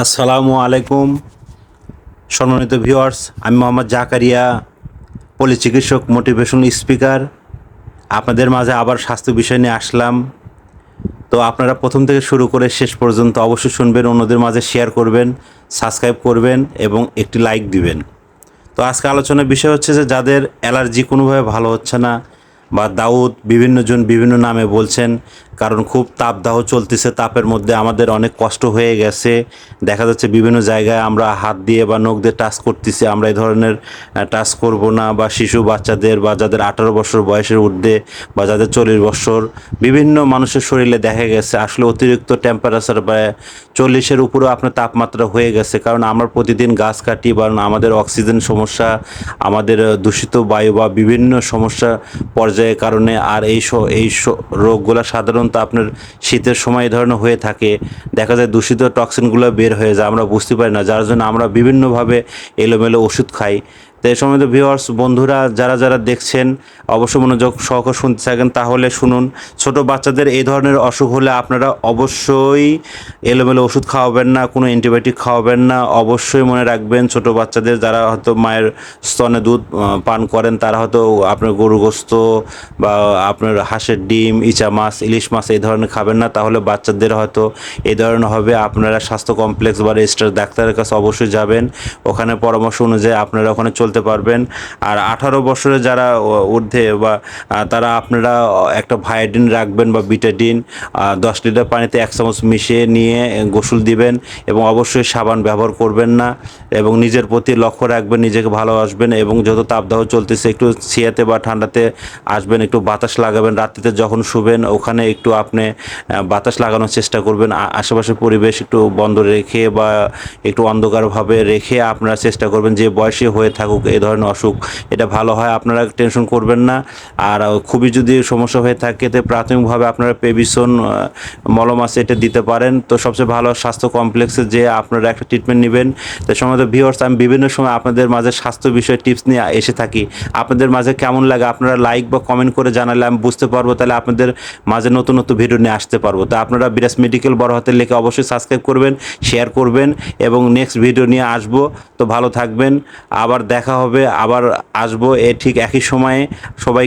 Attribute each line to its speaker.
Speaker 1: আসসালামু আলাইকুম সম্মানিত ভিউয়ার্স, আমি মোহাম্মদ জাকারিয়া, পল্লী চিকিৎসক, মোটিভেশন স্পিকার। আপনাদের মাঝে আবার স্বাস্থ্য বিষয় নিয়ে আসলাম। তো আপনারা প্রথম থেকে শুরু করে শেষ পর্যন্ত অবশ্যই শুনবেন, অন্যদের মাঝে শেয়ার করবেন, সাবস্ক্রাইব করবেন এবং একটি লাইক দিবেন। তো আজকে আলোচনার বিষয় হচ্ছে যে যাদের অ্যালার্জি কোনোভাবে ভালো হচ্ছে না বা দাউদ বিভিন্নজন বিভিন্ন নামে বলছেন, কারণ খুব তাপদাহ চলতেছে, তাপের মধ্যে আমাদের অনেক কষ্ট হয়ে গেছে। দেখা যাচ্ছে বিভিন্ন জায়গায় আমরা হাত দিয়ে বা নখ দিয়ে টাচ করতেছি, আমরা এই ধরনের টাচ করব না। বা শিশু বাচ্চাদের বা যাদের 18 বছর বয়সের ঊর্ধ্বে বা যাদের 40 বছর, বিভিন্ন মানুষের শরীরে দেখা গেছে আসলে অতিরিক্ত টেম্পারেচার বা 40-এর উপরেও আপনার তাপমাত্রা হয়ে গেছে। কারণ আমরা প্রতিদিন গাছ কাটি বা আমাদের অক্সিজেন সমস্যা, আমাদের দূষিত বায়ু বা বিভিন্ন সমস্যা পর্যায়ের কারণে। আর এই রোগগুলো সাধারণত আপনার শীতের সময় এই ধরনের হয়ে থাকে। দেখা যায় দূষিত টক্সিনগুলো বের হয়ে যায়, আমরা বুঝতে পারি না, যার জন্য আমরা বিভিন্নভাবে এলোমেলো ওষুধ খাই। তো এই সময় ভিউয়ার্স বন্ধুরা যারা যারা দেখছেন অবশ্যই মনোযোগ সহকারে শুনতে থাকেন, তাহলে শুনুন। ছোট বাচ্চাদের এই ধরনের অসুখ হলে আপনারা অবশ্যই এলোমেলো ওষুধ খাওয়াবেন না, কোনো অ্যান্টিবায়োটিক খাওয়াবেন না। অবশ্যই মনে রাখবেন, ছোট বাচ্চাদের যারা হয়তো মায়ের স্তনে দুধ পান করেন, তারা হয়তো আপনার গরু গোস্ত বা আপনার হাঁসের ডিম, ইচা মাছ, ইলিশ মাছ এই ধরনের খাবেন না, তাহলে বাচ্চাদের হয়তো এই ধরনের হবে। আপনারা স্বাস্থ্য কমপ্লেক্স বা রেজিস্টার ডাক্তারের কাছে অবশ্যই যাবেন, ওখানে পরামর্শ অনুযায়ী আপনারা ওখানে চলতে পারবেন। আর 18 বছরে যারা ঊর্ধ্বে বা তারা আপনারা একটা ভায়োডিন রাখবেন বা বিটাডিন 10 লিটার পানিতে 1 চামচ মিশিয়ে নিয়ে গোসল দিবেন এবং অবশ্যই সাবান ব্যবহার করবেন না। এবং নিজের প্রতি লক্ষ্য রাখবেন, নিজেকে ভালোবাসবেন এবং যত তাপদাহ চলতেছে একটু ছিয়াতে বা ঠান্ডাতে আসবেন, একটু বাতাস লাগাবেন। রাত্রিতে যখন শুবেন ওখানে একটু আপনি বাতাস লাগানোর চেষ্টা করবেন। আশেপাশের পরিবেশ একটু বন্ধ রেখে বা একটু অন্ধকারভাবে রেখে আপনারা চেষ্টা করবেন, যে বয়সে হয়ে থাকুক এই ধরনের অসুখ, এটা ভালো হয়। আপনারা টেনশন করবেন না। আর খুবই যদি সমস্যা হয়ে থাকে তো প্রাথমিকভাবে আপনারা পেবিসন মলম আছে, এটা দিতে পারেন। তো সবচেয়ে ভালো স্বাস্থ্য কমপ্লেক্সে যে আপনারা একটা ট্রিটমেন্ট নেবেন। তো সময় ভিউয়ার্স, আমি বিভিন্ন সময় আপনাদের মাঝে স্বাস্থ্য বিষয়ে টিপস নিয়ে এসে থাকি। আপনাদের মাঝে কেমন লাগে আপনারা লাইক বা কমেন্ট করে জানালে আমি বুঝতে পারবো, তাহলে আপনাদের মাঝে নতুন নতুন ভিডিও নিয়ে আসতে পারবো। তো আপনারা বিরাজ মেডিকেল বড় হাতের লেখে অবশ্যই সাবস্ক্রাইব করবেন, শেয়ার করবেন এবং নেক্সট ভিডিও নিয়ে আসবো। তো ভালো থাকবেন, আবার দেখা হবে, আবার আসবো ঠিক একই সময়ে। সবাই